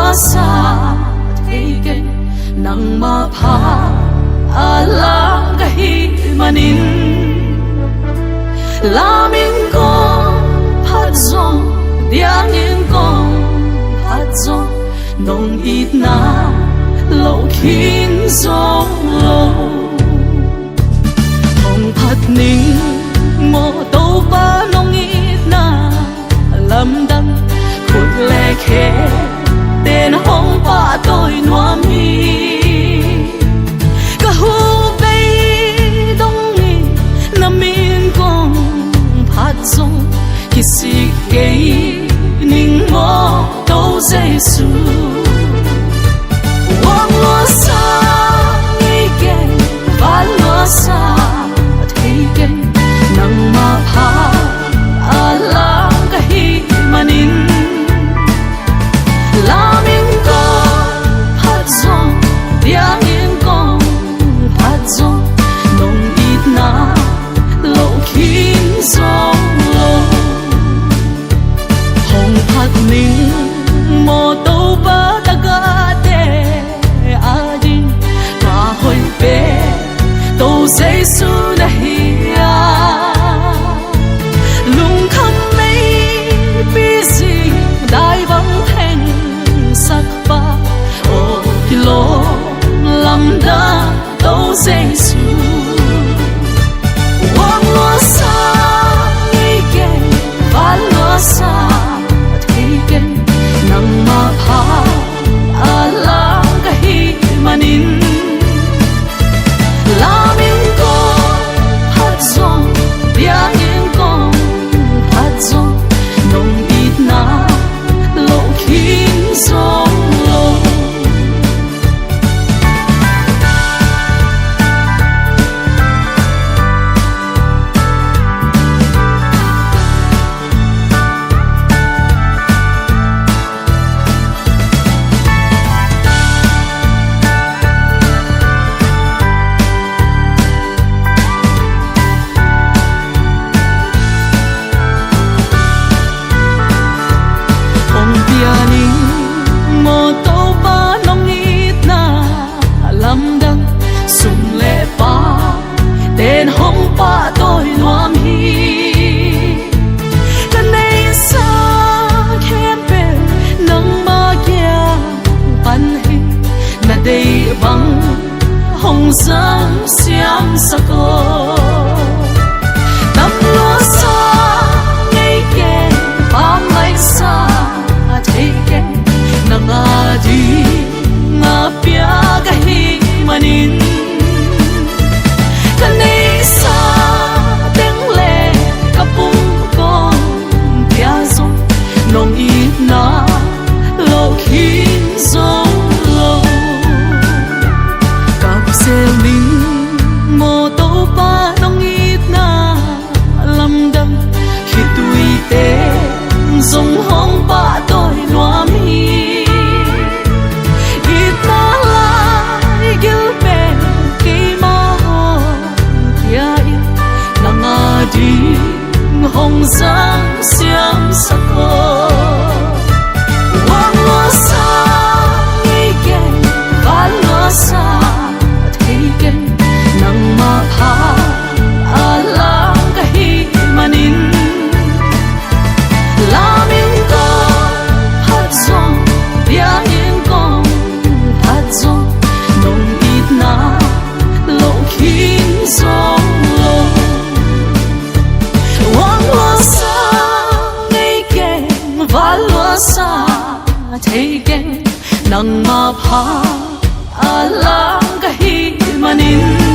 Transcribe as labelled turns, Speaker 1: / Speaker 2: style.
Speaker 1: lúa xa thấy cái nắng mà phá alang kahi manin la min ko phat zong diang in ko phat zong nong it na lo khin zong lo hong phat ning mo to pa nong it na lam dang khut le khe tên hong pa tôi nuam hi ka hu bay dong ni na min kong phat zong kisi ke ning mo to jesu wang lo sa ngai ke ba lo sa thei ke nang ma pha ala ka hi manin la min ko phat zong diang in kong phat zong nong it na lo khin zong lo hong phat ning mo to ba ta ga te a din ka hoi pe to say su na hi a lung kham mei busy dai bang theng sắc ba o kilo lam da to jesu wang lo sa ngai ke ba lo sa thei ke nang ma pha ala ka hi manin la min ko phat zong bia in ko phat zong nong it na lo khin zong lo mo to pa nong it na lam dang sum le pa tên hong pa tôi nuam hi kan nei sa khem pe nang ma kya pan hi na dei bang hong sang siam sa ko tam lo sa ngai ke pa mai sa thei ke nang a di nga pia ka hi manin ka nei sa teng le ka pum ko pia zo nong it na lo khin zo lo ka se ling mo to pa nong it na lam dang khi tui te zong hong pa tôi nuam hi it na lai gil pe ke ma ho tia in nang a di hong sang siam sa ko wang lo sa ngai ke ba lo sa thei ke nang ma pha ala ka hi manin la min ko phat zong bia in kong phat zong nong it na lo khin zong lo wang lo sa ngai ke va lo sa thei ke nang ma pha ala ka hi manin